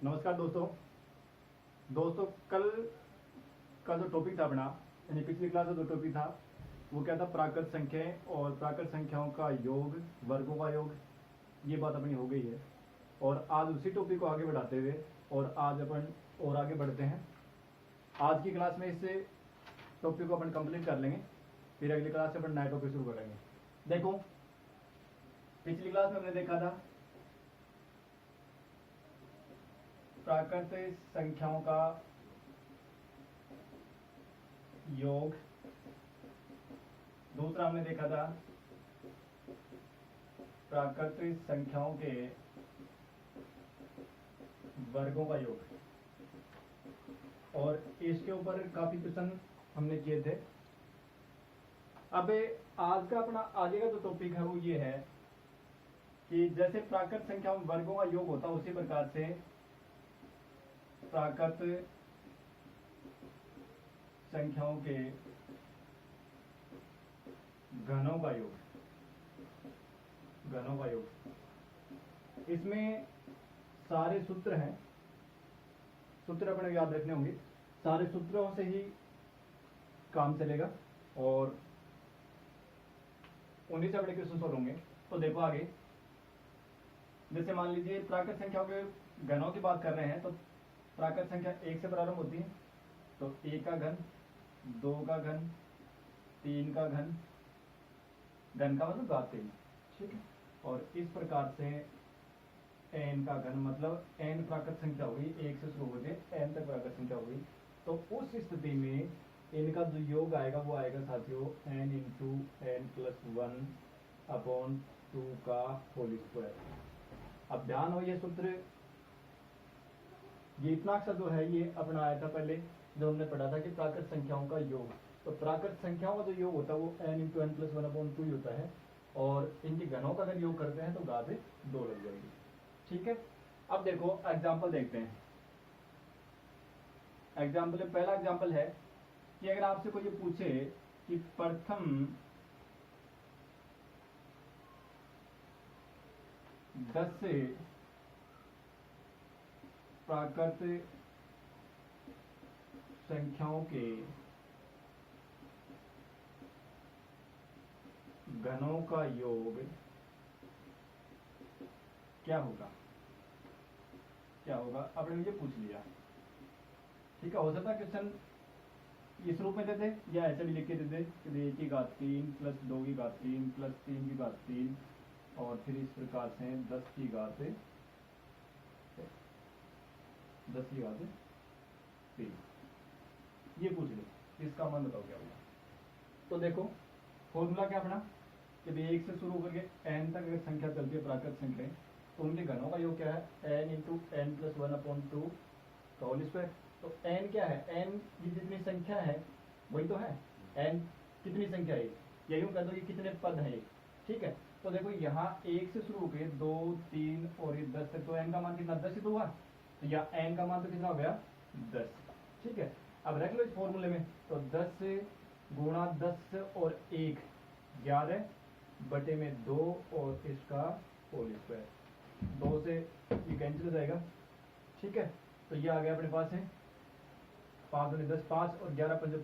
नमस्कार दोस्तों कल का जो टॉपिक था अपना, यानी पिछली क्लास का जो टॉपिक था वो क्या था, प्राकृत संख्याएं और प्राकृत संख्याओं का योग, वर्गों का योग। ये बात अपनी हो गई है और आज उसी टॉपिक को आगे बढ़ाते हुए और आज अपन और आगे बढ़ते हैं। आज की क्लास में इससे टॉपिक को अपन कंप्लीट कर लेंगे, फिर अगली क्लास से अपन नया टॉपिक शुरू करेंगे। देखो, पिछली क्लास में हमने देखा था प्राकृत संख्याओं का योग, दूसरा हमने देखा था प्राकृत संख्याओं के वर्गों का योग, और इसके ऊपर काफी क्वेश्चन हमने किए थे। अब आज का अपना आगे का जो टॉपिक है वो ये है कि जैसे प्राकृत संख्याओं में वर्गों का योग होता है, उसी प्रकार से प्राकृत संख्याओं के घनों का योग। इसमें सारे सूत्र हैं, सूत्र अपने याद रखने होंगे, सारे सूत्रों से ही काम चलेगा और उन्हीं से बड़े क्वेश्चन सॉल्व होंगे। तो देखो आगे, जैसे मान लीजिए प्राकृत संख्याओं के घनों की बात कर रहे हैं, तो प्राकृत संख्या 1 से प्रारंभ होती है, तो 1 का घन, 2 का घन, 3 का घन, घन का मतलब घात 3, ठीक है। और इस प्रकार से n का घन, मतलब n प्राकृत संख्या हुई, 1 से शुरू होकर n तक प्राकृत संख्या हुई। तो उस स्थिति में इनका जो योग आएगा वो आएगा साथियों n into n plus 1 upon 2 का होल स्क्वायर। अब ध्यान हो, ये सूत्र, ये इतना अक्सर जो है ये अपना आया था पहले जो हमने पढ़ा था कि प्राकृत संख्याओं का योग। तो प्राकृत संख्याओं का जो योग होता है वो n into n plus 1 upon 2 होता है, और इनके घनों का अगर योग करते हैं तो घात 2 लग जाएगी, ठीक है। अब देखो एग्जाम्पल देखते हैं। एग्जाम्पल, पहला एग्जाम्पल है कि अगर आपसे कोई ये पूछे कि प्रथम 10 से प्राकृत संख्याओं के घनों का योग क्या होगा, आपने मुझे पूछ लिया, ठीक है। हो सकता है क्वेश्चन इस रूप में देते या ऐसे भी लिख के देते कि 1 की घात 3 प्लस 2 की घात 3 प्लस 3 की घात 3 और फिर इस प्रकार से 10 की घात 3, ये पूछ लो, इसका मान बताओ क्या होगा। तो देखो फॉर्मूला क्या अपना, कि 1 से शुरू करके n तक अगर संख्या चलती है प्राकृत संख्या, तो उनके घनों का योग क्या है, n into n plus 1 upon 2 का होल स्क्वायर। तो n क्या है, n ये जितनी संख्या है वही तो है, n कितनी संख्या है, या यूं कह दो ये कितने पद है, ठीक है। तो देखो यहाँ 1 से शुरू होकर 2, 3 और ये 10 तक, तो n का मान कितना, 10 ही तो हुआ, तो या n का मान तो कितना हो गया, 10, ठीक है। अब रख लो इस फॉर्मूले में, तो 10 गुणा 10 और 1 11 बटे में 2 और इसका होल स्क्वायर, 2 से ये कैंसिल हो जाएगा, ठीक है। तो ये आ गया अपने पास है 5 दूनी 10, 5 और 11 पंजे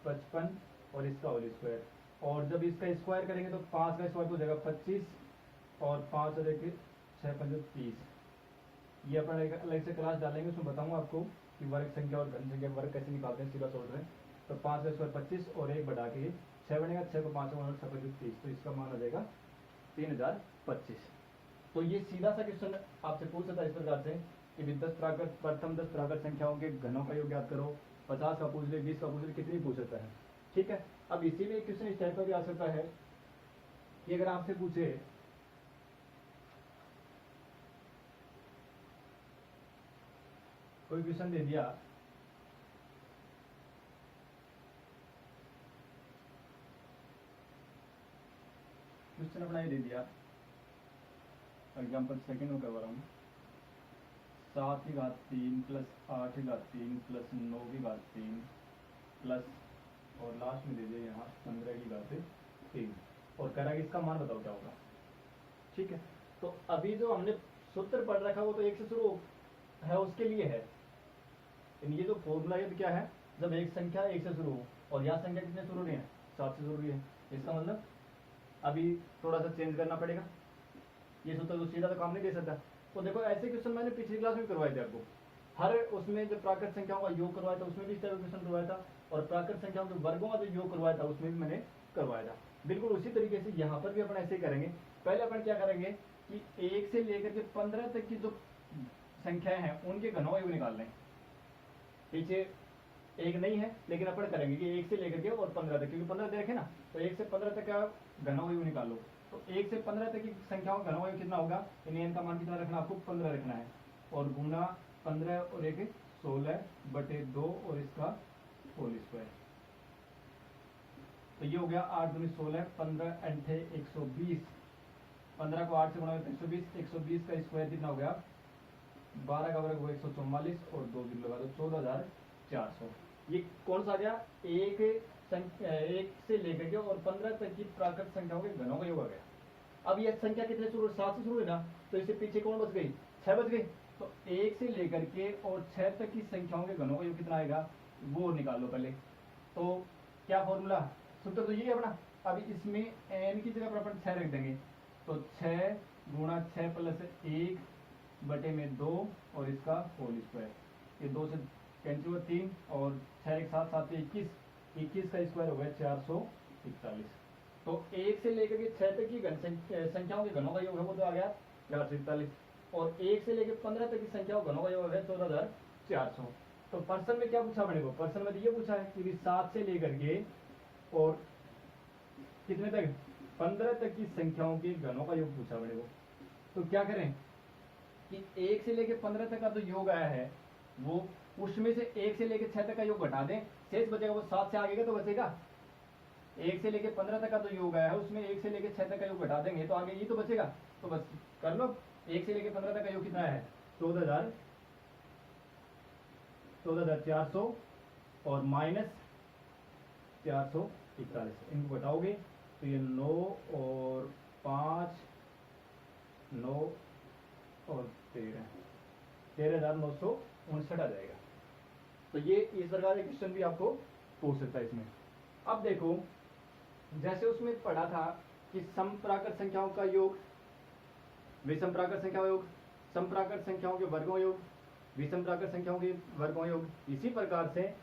55 और इसका होल स्क्वायर। और जब इसका स्क्वायर करेंगे तो 5 का स्क्वायर हो जाएगा 25 और 5 और 6 पंजे 30। ये अपन एक अलग से क्लास डालेंगे, उसमें बताऊंगा आपको कि वर्ग संख्या और घन संख्या वर्ग कैसे निकालते हैं, सीधा सोल्व है। तो 5 का स्क्वायर 25 और 1 बढ़ा के 6 बनेगा, 6 को 5 और 6 पंजे 30, तो इसका मान आ जाएगा 3025। तो ये सीधा सा क्वेश्चन आपसे पूछ सकता है इस प्रकार से कि 10 प्राकृत, प्रथम 10 प्राकृत संख्याओं के घनों का योग ज्ञात करो, 50 का पूछ ले, 20 का पूछ ले, कितनी पूछ सकता है, ठीक है। अब इसी में एक क्वेश्चन इस टाइप का भी आ सकता है कि अगर आपसे पूछे कोई क्वेश्चन दे दिया क्वेश्चन अपना ये दे दिया, एग्जाम्पल सेकेंड में करवा रहा हूँ, 7 की घात 3 प्लस 8 की घात 3 प्लस 9 की घात 3 प्लस और लास्ट में दे दिया यहाँ 15 की घात 3, और कह रहा है कि इसका मान बताओ क्या होगा, ठीक है। तो अभी जो हमने सूत्र पढ़ रखा वो तो 1 से शुरू है उसके लिए है। ये जो फॉर्मूला ये क्या है, जब एक संख्या 1 से शुरू हो और यहाँ संख्या कितने शुरू हो रही है, 7 से शुरू हो रही है, इसका मतलब अभी थोड़ा सा चेंज करना पड़ेगा। ये सूत्र तो सीधा तो काम नहीं दे सकता। तो देखो ऐसे क्वेश्चन मैंने पिछली क्लास में करवाए थे आपको, हर उसमें जब प्राकृत संख्याओं का योग करवाया था उसमें भी इस तरह क्वेश्चन करवाया था, और प्राकृत संख्याओं के वर्गों का जो योग करवाया था उसमें भी मैंने करवाया था। बिल्कुल उसी तरीके से यहाँ पर भी अपन ऐसे ही करेंगे। पहले अपन क्या करेंगे कि 1 से लेकर के 15 तक की जो संख्याएं हैं उनके घनों का योग निकाल लें। पीछे एक नहीं है लेकिन अपन करेंगे कि 1 से लेकर के और 15 तक, क्योंकि 15 दे रखे ना, तो 1 से 15 तक का घनों का योग निकाल लो। तो 1 से 15 तक की संख्याओं का घनों का योग कितना होगा, n का मान कितना रखना, आपको 15 रखना है, और गुना 15 और 1 16/2 और इसका होल स्क्वायर। तो ये हो गया 8 दूनी 16, 15 अंठे 120, 15 को 8 से गुणा 120, 120 का स्क्वायर कितना हो गया, 12 का वर्ग हुआ 144, और 2 दिन लगा दो 14,400। ये कौन सा आ गया, एक से लेकर के और 15 तक की प्राकृत संख्याओं के घनों का योग आ गया। अब ये संख्या कितने शुरू, 7 से शुरू है ना, तो इससे पीछे कौन बच गई, 6 बच गई। तो 1 से लेकर के और 6 तक की संख्याओं के घनों का योग कितना आएगा वो निकाल लो पहले। तो क्या फॉर्मूला, सूत्र तो ये है अपना। अभी इसमें n की जगह पर अपन 6 रख देंगे, तो 6 गुणा 6 प्लस 1/2 और इसका होल स्क्वायर। ये 2 से कैंसिल हुआ 3 और 6 एक साथ 7 21, 21 का स्क्वायर हो गया 441। तो 1 से लेकर के 6 तक की संख्याओं के घनों का योग है वो तो आ गया 441, और 1 से लेकर 15 तक की संख्याओं घनों का योग है 14,400। तो पर्सन में क्या पूछा अपने को, पर्सन में तो ये पूछा है कि 7 से लेकर के और कितने तक, 15 तक की संख्याओं के घनों का योग पूछा अपने को। तो क्या करें कि 1 से लेकर 15 तक का जो योग आया है वो उसमें से 1 से लेकर 6 तक का योग घटा दें, शेष बचेगा वो 7 से आगे का तो बचेगा। 1 से लेकर 15 तक का जो योग आया है उसमें 1 से लेकर 6 तक का योग घटा देंगे तो आगे ये तो बचेगा। तो बस कर लो, 1 से लेकर 15 तक का योग कितना है, 14,400 और माइनस 441, इनको घटाओगे तो ये 9 और 5, 9 और 13,959 आ जाएगा। तो ये इस प्रकार के क्वेश्चन भी आपको पूछ सकता है इसमें। अब देखो जैसे उसमें पढ़ा था कि समप्राकृत संख्याओं का योग, विषम प्राकृत संख्याओं का योग, समप्राकृत संख्याओं के वर्गों योग, विषम प्राकृत संख्याओं के वर्गों योग, इसी प्रकार से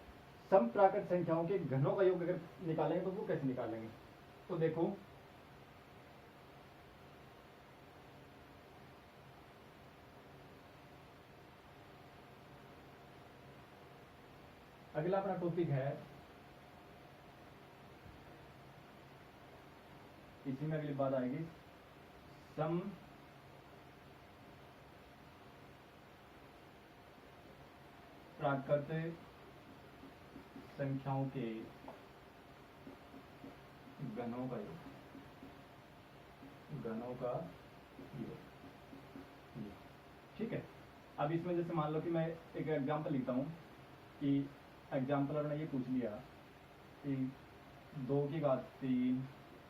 समप्राकृत संख्याओं के घनों का योग अगर निकालेंगे तो वो कैसे निकालेंगे। तो देखो अगला अपना टॉपिक है, इसी में अगली बात आएगी सम प्राकृत संख्याओं के घनों का योग, घनों का योग। ठीक है। अब इसमें जैसे मान लो कि मैं एक एग्जांपल लिखता हूँ कि एग्जाम्पल आपने ये पूछ लिया कि 2 की घात 3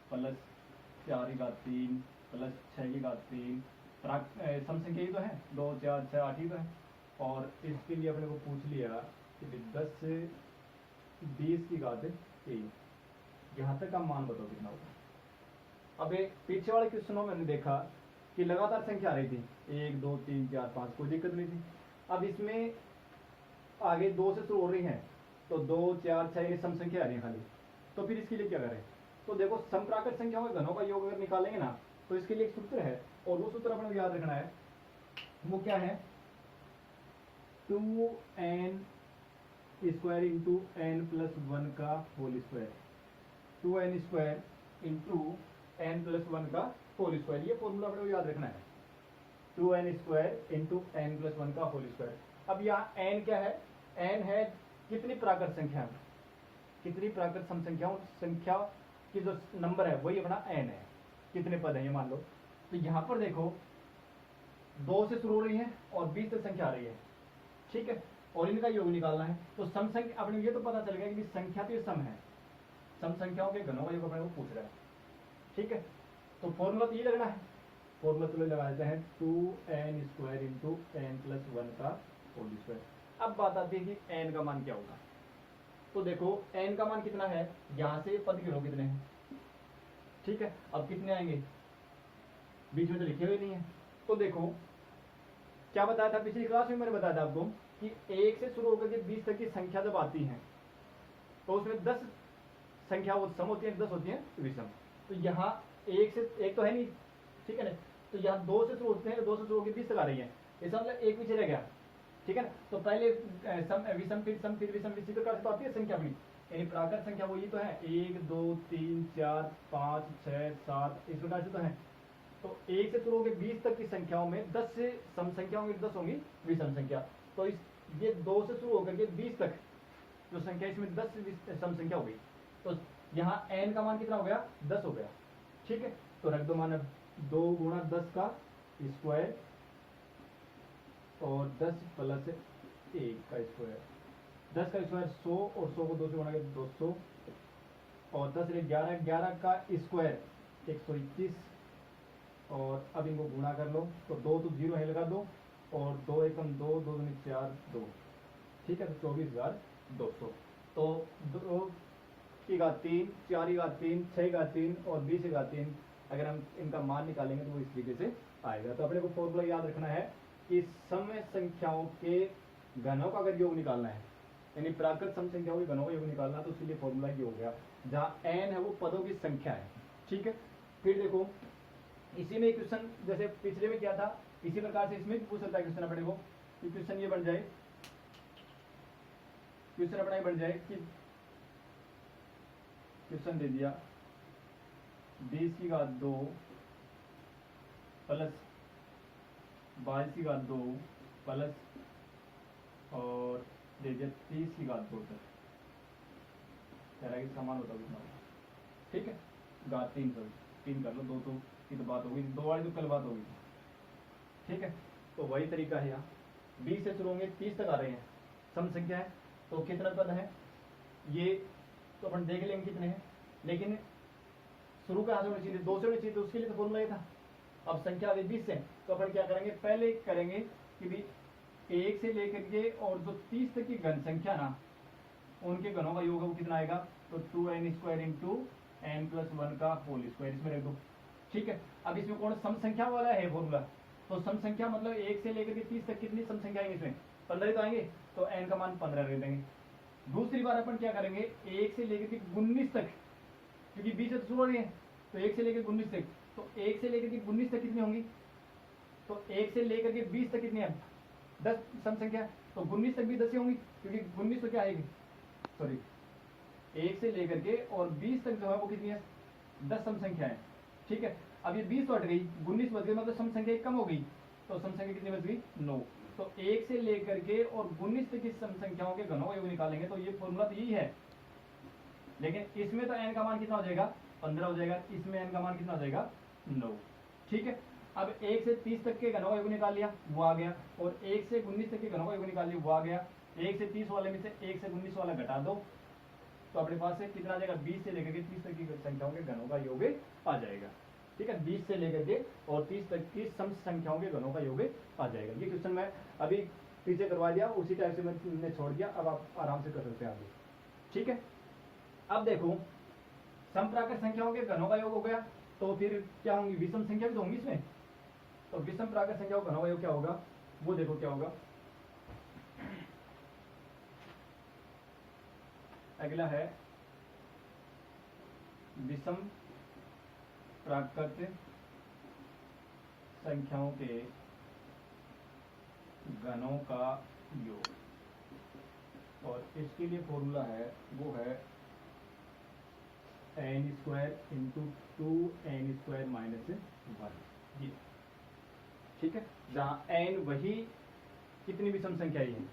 प्लस 4 की घात 3 प्लस 6 की घात 3 सम संख्या ही तो है, 2 4 6 8 ही तो है। और इसके लिए अपने को पूछ लिया कि 10 से 20 की घात 3, यहाँ तक का मान बताओ कितना होगा। अब पीछे वाले क्वेश्चनों में मैंने देखा कि लगातार संख्या आ रही थी 1 2 3 4 5, कोई दिक्कत नहीं थी। अब इसमें आगे 2 से शुरू हो रही है तो 2 4 6 ये सम संख्या आ रही है खाली। तो फिर इसके लिए क्या करें, तो देखो समप्राकृत संख्याओं के घनों का योग अगर निकालेंगे ना तो इसके लिए एक सूत्र है, और वो सूत्र अपने को याद रखना है। वो क्या है, 2n square into n plus 1 का whole square, 2n square into n plus 1 का होल स्क्वायर। ये फॉर्मूला अपने को याद रखना है, 2n square into n plus 1 का होल स्क्वायर। अब यहाँ n क्या है, n है कितनी प्राकृत संख्या, कितनी प्राकृत सम संख्याओं संख्या की जो नंबर है वही अपना n है, कितने पद है ये मान लो। तो यहाँ पर देखो 2 से शुरू हो रही है और 20 तक संख्या आ रही है, ठीक है, और इनका योग निकालना है। तो सम संख्या अपने ये तो पता चल गया कि संख्या तो ये सम है, सम संख्याओं के घनों का योग अपने को पूछ रहा है, ठीक है। तो फॉर्मूला तो ये लगना है, फॉर्मूला तो लगा देते हैं 2n square into n plus 1 का होल स्क्वायर। अब बात आती है कि एन का मान क्या होगा। तो देखो एन का मान कितना है, यहां से पद गिनो कितने हैं, ठीक है। अब कितने आएंगे, बीच में तो लिखे हुए नहीं है। तो देखो क्या बताया था पिछली क्लास में, मैंने बताया था आपको कि 1 से शुरू होकर के 20 तक की संख्या जब आती है तो उसमें 10 संख्या वो सम होती है, 10 होती है विषम। तो यहाँ 1 से 1 तो है नहीं, ठीक है ना। तो यहाँ 2 से शुरू होते हैं, 2 से शुरू होकर 20 तक आ रही है, इसका मतलब एक पीछे रह गया, ठीक है ना। तो पहले सम विषम फिर विषम, इसी प्रकार से तो आती है संख्या अपनी, यानी प्राकृत संख्या वो ये तो है 1 2 3 4 5 6 7, इस प्रकार से तो है। तो 1 से शुरू होकर 20 तक की संख्याओं में 10 से सम संख्या होंगी, 10 होंगी विषम संख्या। तो इस ये 2 से शुरू होकर के 20 तक जो संख्या, इसमें 10 सम संख्या हो गई। तो यहाँ n का मान कितना हो गया, 10 हो गया, ठीक है। तो रख दो मान, 2 गुणा 10 का स्क्वायर और 10 प्लस 1 का स्क्वायर। 10 का स्क्वायर 100 और 100 को 2 से गुणा कर 200 और 10 रे 11, 11 का स्क्वायर 121। और अब इनको गुणा कर लो तो 2 तो 0 है लगा दो, और 2 एकम 2, 2 दूनी 4 2, ठीक है। तो 24,200। तो 2 की घात 3, 4 की घात 3, 6 की घात 3 और 20 की घात 3, अगर हम इनका मान निकालेंगे तो वो इस तरीके से आएगा। तो अपने को फॉर्मूला याद रखना है कि सम संख्याओं के घनों का अगर योग निकालना है, यानी प्राकृत सम संख्याओं के घनों का योग निकालना, तो इसलिए फॉर्मूला ये हो गया, जहाँ n है वो पदों की संख्या है, ठीक है। फिर देखो इसी में क्वेश्चन जैसे पिछले में क्या था, इसी प्रकार से इसमें भी पूछ सकता है क्वेश्चन अपने को। क्वेश्चन ये बन जाए, क्वेश्चन अपना ये बन जाए कि क्वेश्चन दे दिया 20 की घात 2 प्लस 22 की घात 2 प्लस और दे दिया 30 की घात 2 तक, कह रहा है कि समान होता कितना होगा, ठीक है। घात 3 पर 3 कर लो, 2 तो की तो बात होगी, 2 वाली तो कल बात होगी, ठीक है। तो वही तरीका है, यहाँ 20 से शुरू होंगे 30 तक आ रहे हैं, सम संख्या है। तो कितना पद है ये तो अपन देख लेंगे कितने हैं, लेकिन शुरू कहाँ से होनी चाहिए, 2 से होनी चाहिए, तो उसके लिए तो फॉर्मूला ये था। अब संख्या आ गई 20 से, तो अपन क्या करेंगे, पहले करेंगे कि भी 1 से लेकर के और जो 30 तक की घन संख्या ना, उनके घनों का योग है वो कितना आएगा, तो 2n square into n plus 1 का होल स्क्वायर, इसमें रख दो, ठीक है। अब इसमें कौन सम संख्या वाला है फॉर्मूला, तो सम संख्या मतलब 1 से लेकर के 30 तक कितनी सम संख्या आएंगे, इसमें 15 तो आएंगे, तो n का मान 15 रख देंगे। दूसरी बार अपन क्या करेंगे, 1 से लेकर के 19 तक, क्योंकि 20 से तो शुरू हो रही है, तो 1 से लेकर 19 तक, तो 1 से लेकर के 19 तक कितनी होंगी, तो 1 से लेकर के 20 तक कितनी है, 10 सम संख्या, तो 19 तक भी 10 ही होंगी, क्योंकि 19 तो क्या आएगी, सॉरी 1 से लेकर के और 20 तक जो है वो कितनी है, 10 सम संख्या है, ठीक है। अब ये 20 तो हट गई, 19 बच गई, मतलब सम संख्या कम हो गई, तो सम संख्या कितनी बच गई, 9। तो 1 से लेकर के और 19 तक की सम संख्याओं के घनों का योग निकालेंगे, तो ये फॉर्मूला तो यही है, लेकिन इसमें तो n का मान कितना हो जाएगा, 15 हो जाएगा, इसमें n का मान कितना हो जाएगा, 9, ठीक है। अब 1 से 30 तक के घनों का योग निकाल लिया, वो आ गया, और 1 से 19 तक के घनों का योग निकाल लिया, वो आ गया। 1 से 30 वाले में से 1 से 19 वाला घटा दो, तो अपने पास से कितना आ जाएगा, 20 से लेकर के 30 तक की संख्याओं के घनों का योग आ जाएगा, ठीक है। 20 से लेकर के और 30 तक की सम संख्याओं के घनों का योग आ जाएगा। ये क्वेश्चन मैं अभी पीछे करवा दिया, उसी टाइप से मैंने छोड़ दिया, अब आप आराम से कर सकते हैं आगे, ठीक है। अब देखो समप्राकृत संख्याओं के घनों का योग हो गया, तो फिर क्या होंगी, विषम संख्या भी तो होंगी इसमें, तो विषम प्राकृत संख्याओं का घनों का योग क्या होगा, वो देखो क्या होगा। अगला है विषम प्राकृत संख्याओं के घनों का योग, और इसके लिए फॉर्मूला है वो है n square into 2n square minus 1, ये ठीक है, जहाँ n वही कितनी विषम संख्या है,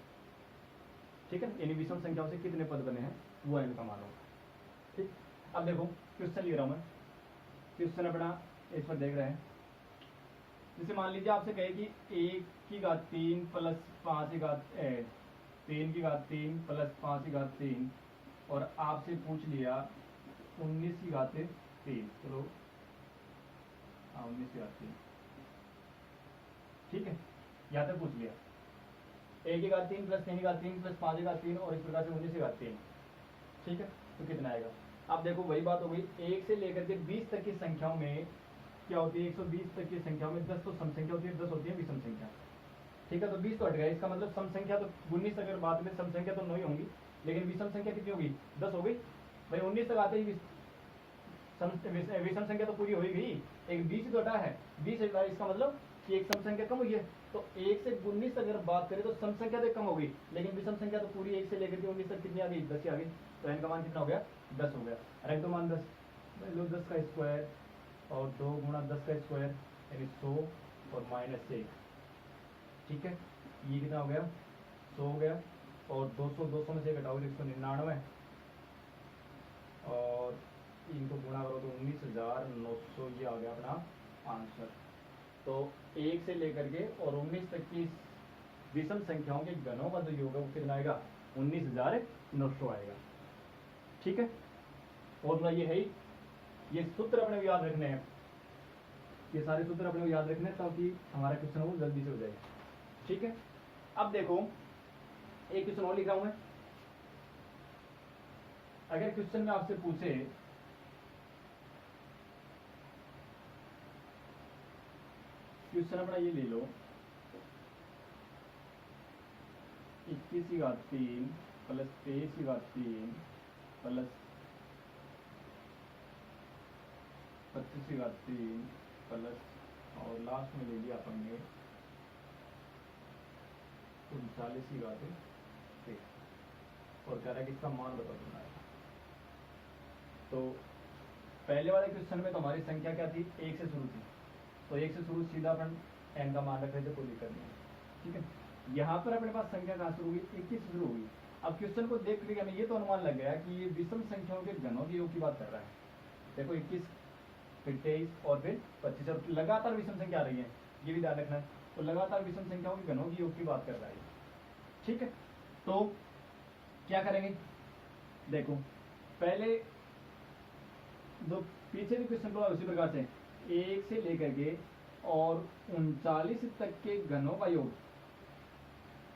ठीक है, यानी विषम संख्याओं से कितने पद बने हैं वो n का मान होगा, ठीक। अब देखो क्वेश्चन लिख रहा हूं मैं, क्वेश्चन अपना इस पर देख रहे हैं। जैसे मान लीजिए आपसे कहे कि 1 की घात 3 प्लस 5 की घात 3 की घात 3 प्लस 5 की घात 3, और आपसे पूछ लिया 19 की घात 3, चलो 19 की घात 3, ठीक है, यहाँ तक पूछ लिया। 1 की घात 3 प्लस 3 की घात 3 प्लस 5 की घात 3 और इस प्रकार से 19 की घात 3। ठीक है, तो कितना आएगा? अब देखो वही बात हो गई, 1 से लेकर के 20 तक की संख्याओं में क्या होती है, 120 तक की संख्याओं में 10 तो सम संख्या होती है, 10 होती है विषम संख्या। ठीक है, तो 20 तो हट गया, इसका मतलब सम संख्या तो 19 अगर बाद में सम संख्या तो 9 ही होंगी, लेकिन विषम संख्या कितनी होगी? 10 हो गई भाई। 19 तक आते ही विषम संख्या तो पूरी हो ही गई, एक 20 ही तो हटा है, 20 हटा, इसका मतलब कि एक सम संख्या कम हुई है। तो 1 से 19 अगर बात करें तो सम संख्या तो कम हो गई, लेकिन विषम संख्या तो पूरी 1 से लेकर के 19 तक कितनी आ गई? 10 ही आ गई। तो n का मान कितना हो गया? 10 हो गया। रख दो मान 10, लो 10 का स्क्वायर और 2 गुणा 10 का स्क्वायर यानी 100 और -1। ठीक है, ये कितना हो गया? 100 हो गया, और 200 में से घटाओ 199, और इनको गुणा करो तो 19,900, ये आ गया अपना आंसर। तो 1 से लेकर के और 19 तक की विषम संख्याओं के घनों का जो योग है वो कितना आएगा? 19,900 आएगा। ठीक है, और ये है ही, ये सूत्र अपने को याद रखने हैं, ये सारे सूत्र अपने को याद रखने हैं ताकि हमारा क्वेश्चन वो जल्दी से हो जाए। ठीक है, अब देखो एक क्वेश्चन और लिख रहा हूं मैं। अगर क्वेश्चन में आपसे पूछे क्वेश्चन अपना ये ले लो, 21 की घात 3 प्लस 23 की घात 3 प्लस 25 की घात 3 प्लस, और लास्ट में ले लिया अपन ने 39 की घात 3, और कह रहा है कि इसका मान बता देना है। तो पहले वाले क्वेश्चन में तो हमारी संख्या क्या थी? 1 से शुरू थी, तो 1 से शुरू सीधा अपन n का मान रख रहे थे, कोई दिक्कत नहीं है। ठीक है, यहाँ पर अपने पास संख्या कहाँ शुरू हुई? 21 से शुरू हुई। अब क्वेश्चन को देख करके हमें ये तो अनुमान लग गया कि ये विषम संख्याओं के घनों के योग की बात कर रहा है। देखो 21, फिर 23 और फिर 25, और लगातार विषम संख्या आ रही है, ये भी ध्यान रखना है। तो लगातार विषम संख्याओं के घनों के योग की बात कर रहा है। ठीक है, तो क्या करेंगे? देखो पहले दो पीछे भी क्वेश्चन को उसी प्रकार से 1 से लेकर के और 39 तक के घनों का योग,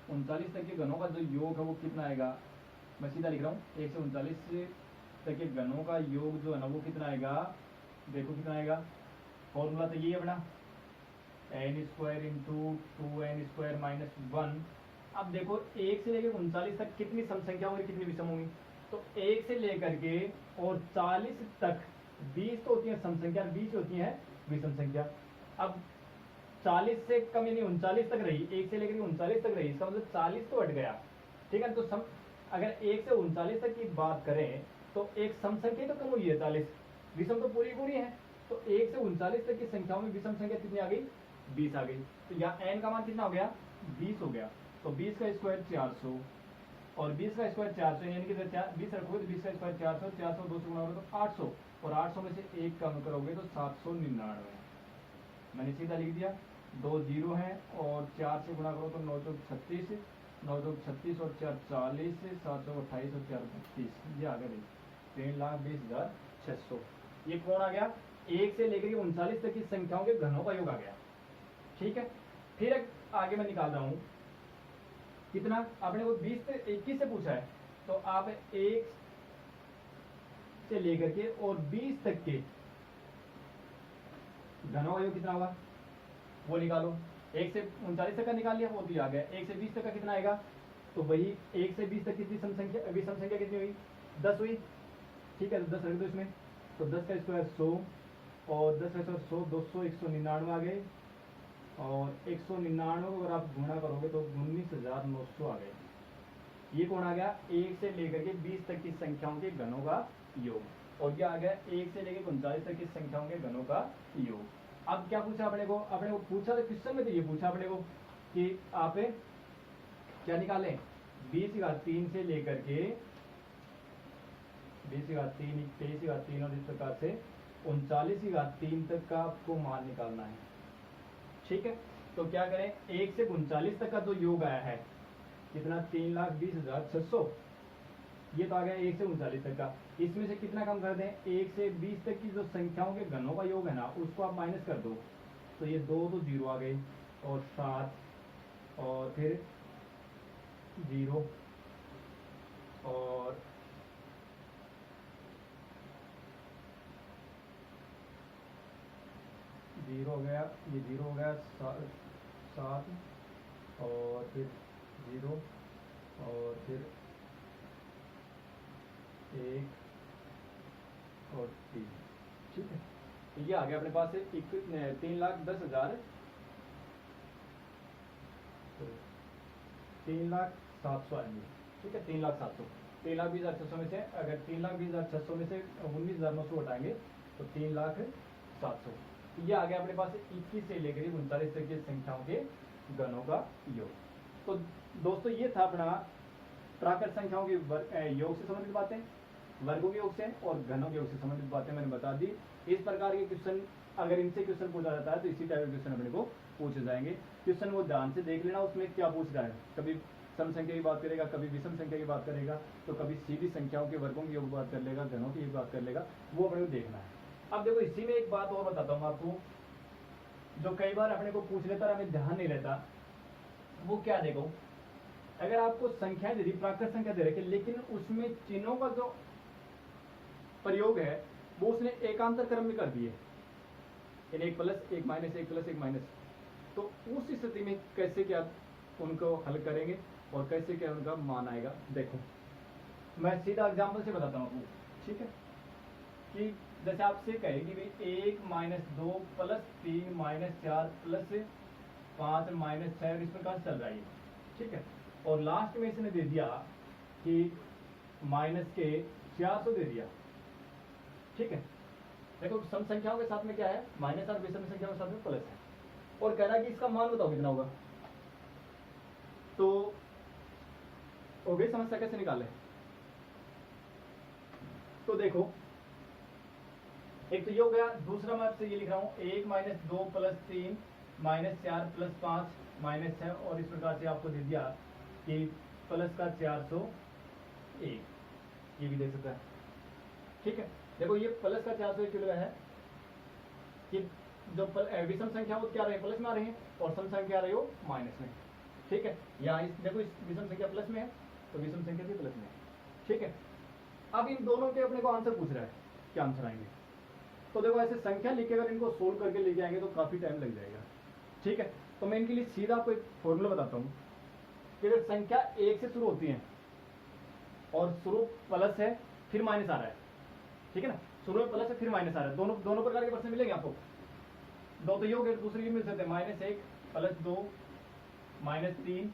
39 तक के घनों का जो योग है वो कितना आएगा? मैं सीधा लिख रहा हूँ, 1 से 39 तक के घनों का योग जो है ना वो कितना आएगा? देखो कितना आएगा, फॉर्मूला तो ये है अपना n² इंटू 2n² - 1। अब देखो 1 से लेकर 39 तक कितनी सम संख्या होगी, कितनी विषम होंगी? तो 1 से लेकर के और 40 तक 20 तो होती है सम संख्या, 20 होती है विषम संख्या। अब 40 से कम यानी 39 तक रही, 1 से लेकर 39 तक रही, इसका मतलब 40 तो हट गया। ठीक है, तो सम अगर 1 से 39 तक की बात करें तो एक सम संख्या तो कम हुई है 40, विषम तो पूरी पूरी है। तो 1 से 39 तक की संख्याओं में विषम संख्या कितनी आ गई? 20 आ गई। तो यहाँ n का मान कितना हो गया? 20 हो गया। तो 20 का स्क्वायर 400, और 20 का स्क्वायर 400 यानी कि 20 रखोगे तो 20 का स्क्वायर 400, 400 2 से गुणा होगा तो 800, और 800 में से 1 कम करोगे तो 799। मैंने सीधा लिख दिया, 2 जीरो हैं और 4 से गुणा करो तो 9 चौक 36, 9 चौक 36 और 4 40, 7 चौक 28 और 4 32, ये आ गया 3,20,600। ये कौन आ गया? 1 से लेकर के 39 तक की संख्याओं के घनों का योग आ गया। ठीक है, फिर आगे मैं निकाल रहा हूं कितना, आपने वो 20 से 21 से पूछा है, तो आप 1 से लेकर के और 20 तक के घनों का योग कितना होगा वो निकालो। 1 से 39 तक का निकाल लिया, वो भी आ गया। 1 से 20 तक का कितना आएगा? तो वही 1 से 20 तक कितनी सम संख्या, विषम संख्या कितनी हुई? 10 हुई। ठीक है, तो 10 रख दो इसमें, तो 10 का स्क्वायर 100, और 10 का स्क्वायर 100, 200, 199 आ गए, और 199 को अगर आप गुणा करोगे तो 19,900 आ गए। ये कौन आ गया? 1 से लेकर के 20 तक की संख्याओं के घनों का योग, और ये आ गया 1 से लेकर 39 तक की संख्याओं के घनों का योग। अब क्या पूछा अपने को पूछा तो क्वेश्चन में तो ये पूछा अपने को कि आप क्या निकालें, 20 की घात 3 से लेकर के 20 की घात 3, 23 की घात 3 और इस प्रकार से 39 की घात 3 तक का आपको मान निकालना है। ठीक है, तो क्या करें, 1 से 39 तक का जो योग आया है कितना? 3,20,600। ये तो आ गया 1 से 39 तक का। इसमें से कितना कम कर दें? 1 से 20 तक की जो संख्याओं के घनों का योग है ना उसको आप माइनस कर दो, तो ये 2 तो 0 आ गए, और 7, और फिर 0 और जीरो हो गया, ये 0 हो गया 7 और फिर 0 और फिर 1 और 3। ठीक है, ये आ गया अपने पास है 3,10,000 3,07,000 आएंगे। ठीक है, 3,07,000 3,20,600 में से अगर 3,20,600 में से 19,900 हटाएंगे तो 3,07,000। ये आ गया अपने पास 21 से लेकर 39 तक की संख्याओं के गणों का योग। तो दोस्तों ये था अपना प्राकृत संख्याओं के योग से संबंधित बातें, वर्गों के योग से और घनों के योग से संबंधित बातें मैंने बता दी। इस प्रकार के क्वेश्चन अगर इनसे क्वेश्चन पूछा जाता है तो इसी टाइप के क्वेश्चन अपने को पूछे जाएंगे। क्वेश्चन वो ध्यान से देख लेना उसमें क्या पूछ रहा है, कभी सम संख्या की बात करेगा, कभी विषम संख्या की बात करेगा, तो कभी सीधी संख्याओं के वर्गों की योग बात कर लेगा, घनों की बात कर लेगा, वो अपने को देखना है। अब देखो इसी में एक बात और बताता हूँ आपको, जो कई बार अपने को पूछ लेता है हमें ध्यान नहीं रहता, वो क्या देखो, अगर आपको संख्याएं दे दी, प्राकृत संख्या दे रखी, लेकिन उसमें चिन्हों का जो प्रयोग है वो उसने एकांतर क्रम में कर दिए, एक प्लस एक माइनस, एक प्लस एक माइनस। तो उस स्थिति में कैसे क्या उनको हल करेंगे और कैसे क्या उनका मान आएगा, देखो मैं सीधा एग्जाम्पल से बताता हूँ आपको। ठीक है, कि जैसे आपसे कहे कि भाई 1 - 2 + 3 - 4 + 5 - 6 इस प्रकार चल रहा है। ठीक है, और लास्ट में इसने दे दिया कि माइनस के 400 दे दिया। ठीक है, देखो सम संख्याओं के साथ में क्या है माइनस और विषम संख्याओं के साथ में प्लस है, और कह रहा है कि इसका मान बताओ कितना होगा। तो हो गई समस्या, कैसे निकाले। तो देखो एक तो ये हो गया, दूसरा मैं आपसे ये लिख रहा हूँ 1 - 2 + 3 - 4 + 5 - 6, और इस प्रकार से आपको दे दिया कि प्लस का 401, ये भी दे सकता है। ठीक है, देखो ये प्लस का 401 किलो है कि जो विषम संख्या वो क्या रहे प्लस में आ रही है और सम संख्या आ रही हो माइनस में। ठीक है, यहाँ इस देखो इस विषम संख्या प्लस में है तो विषम संख्या भी प्लस में है। ठीक है, अब इन दोनों के अपने को आंसर पूछ रहा है, क्या आंसर आएंगे। तो देखो ऐसे संख्या लिख के अगर इनको सोल्व करके लेके आएंगे तो काफी टाइम लग जाएगा। ठीक है, तो मैं इनके लिए सीधा आपको एक फॉर्मूला बताता हूँ कि अगर संख्या 1 से शुरू होती है और शुरू प्लस है फिर माइनस आ रहा है, ठीक है ना, शुरू में प्लस है फिर माइनस आ रहा है, दोनों प्रकार के प्रश्न मिलेंगे आपको। दो तो ये हो गए, दूसरे ये मिल सकते हैं -1 + 2 -3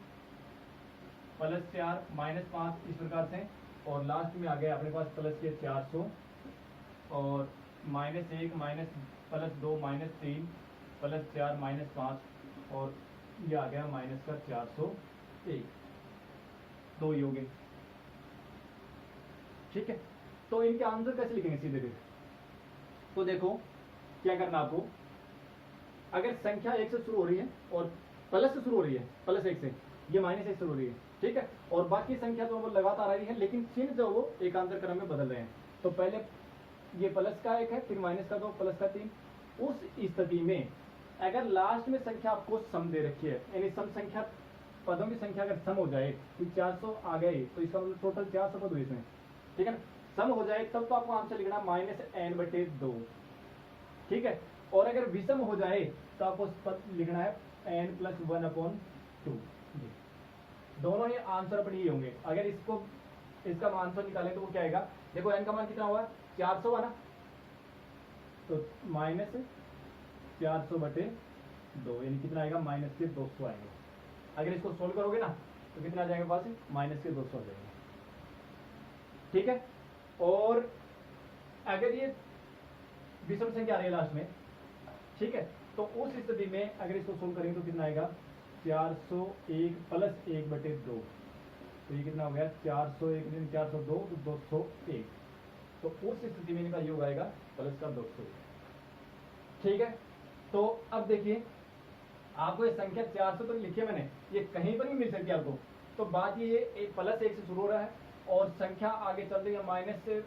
+ 4 -5 इस प्रकार से, और लास्ट में आ गया अपने पास प्लस के 400 और -1 + 2 -3 + 4 -5 और ये आ गया माइनस का 401, दो ही हो गए। ठीक है, तो इनके आंसर कैसे लिखेंगे सीधे सीधे। तो देखो क्या करना आपको, अगर संख्या 1 से शुरू हो रही है और प्लस से शुरू हो रही है, +1 से, ये -1 से शुरू हो रही है। ठीक है, और बाकी संख्या तो वो लगातार आ रही है लेकिन चिन्ह जो वो एकांतर क्रम में बदल रहे हैं। तो पहले ये प्लस का 1 है, फिर माइनस का 2, प्लस का 3। उस स्थिति में अगर लास्ट में संख्या आपको सम दे रखी है, यानी सम संख्या पदों की संख्या अगर सम हो जाए कि 400 आ गए तो इसका मतलब टोटल 400 पद हुए इसमें। ठीक है ना, सम हो जाए तब तो आपको आंसर लिखना -n/2। ठीक है, और अगर विषम हो जाए तो आपको पद लिखना है n + 1/2। दोनों ही आंसर अपने ही होंगे। अगर इसका आंसर निकालें तो वो क्या आएगा, देखो n का मान कितना हुआ 400 है ना, तो -400/2 यानी कितना आएगा -200 आएगा। अगर इसको सोल्व करोगे ना तो कितना आ जाएगा पास -200 आ जाएगा। ठीक है, और अगर ये विषम संख्या आ रही है लास्ट में, ठीक है, तो उस स्थिति में अगर इसको सोल्व करेंगे तो कितना आएगा 401 + 1/2, तो ये कितना हो गया 401 - 402 तो 201। तो उस स्थिति में इनका योग आएगा प्लस का 200। ठीक है, तो अब देखिए आपको ये संख्या 400 तक लिखी है मैंने, ये कहीं पर भी मिल सकती है आपको। तो बात ये +1 से शुरू हो रहा है और संख्या आगे चल रही है माइनस से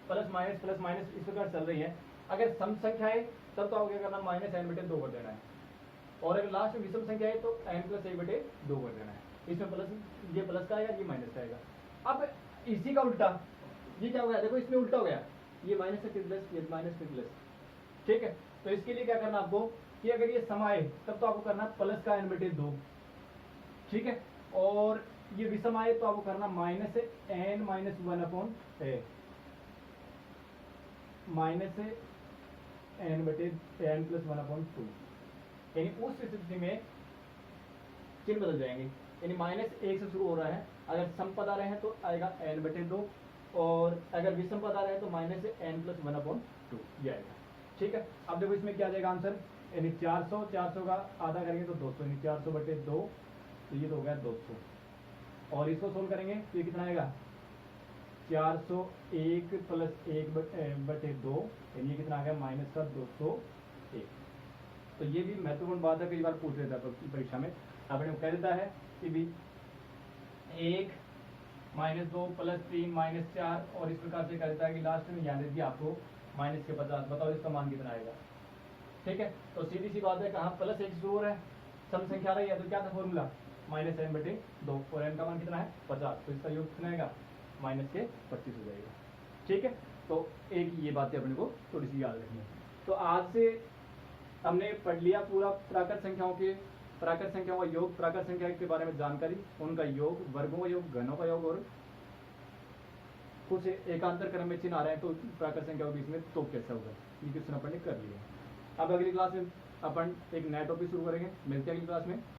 प्लस माइनस इस प्रकार चल रही है। अगर सम संख्या है तब तो आपको क्या करना -n/2 कर देना है, और अगर लास्ट में विषम संख्या है तो n + 1/2 कर देना है। इसमें प्लस, ये प्लस का आएगा, ये माइनस का आएगा। अब इसी का उल्टा, ये क्या हो गया, देखो इसमें उल्टा हो गया, ये माइनस है फिर प्लस, ये माइनस फिर प्लस, ठीक है। तो इसके लिए क्या करना आपको कि अगर ये सम आए तब तो आपको करना प्लस का n/2, ठीक है। और ये विषम आए तो आपको करना minus n - 1 upon minus n + 1 upon 2, यानी उस स्थिति में चिन्ह बदल जाएंगे, यानी -1 से शुरू हो रहा है, अगर सम पद आ रहे हैं तो आएगा n/2, और अगर विषम पद आ रहे हैं तो -n + 1 अपॉन 2 ये आएगा, ठीक है। अब देखो इसमें क्या आ जाएगा आंसर, यानी 400 का आधा करेंगे तो 200, यानी 400/2, तो ये तो हो गया 200, और इसको सोल्व करेंगे तो ये कितना आएगा 401 + 1/2, यानी ये कितना आ गया -201। तो ये भी महत्वपूर्ण बात है, कई बार पूछ लेता है परीक्षा में, आपने कह देता है कि भी 1 - 2 + 3 - 4, और इस प्रकार से कह देता है कि लास्ट में याद रखिए आपको -50, बताओ इसका मान कितना आएगा, ठीक है। तो सीधी सी बात है, कहाँ +1 शुरू हो रहा है, सम संख्या रही है, तो क्या था फॉर्मूला -n/2, और n का मान कितना है 50, तो इसका योग कितना आएगा -25 हो जाएगा, ठीक है। तो एक ये बातें अपने को थोड़ी सी याद रखनी है। तो आज से हमने पढ़ लिया पूरा प्राकृत संख्याओं का योग, प्राकृत संख्या के बारे में जानकारी, उनका योग, वर्गों का योग, घनों का योग, और कुछ एकांतर क्रम में चिन्ह आ रहे हैं तो प्राकृत संख्याओं के बीच में तो कैसा होगा, ये क्वेश्चन अपन ने कर लिया। अब अगली क्लास में अपन एक नया टॉपिक शुरू करेंगे, मिलते हैं अगली क्लास में।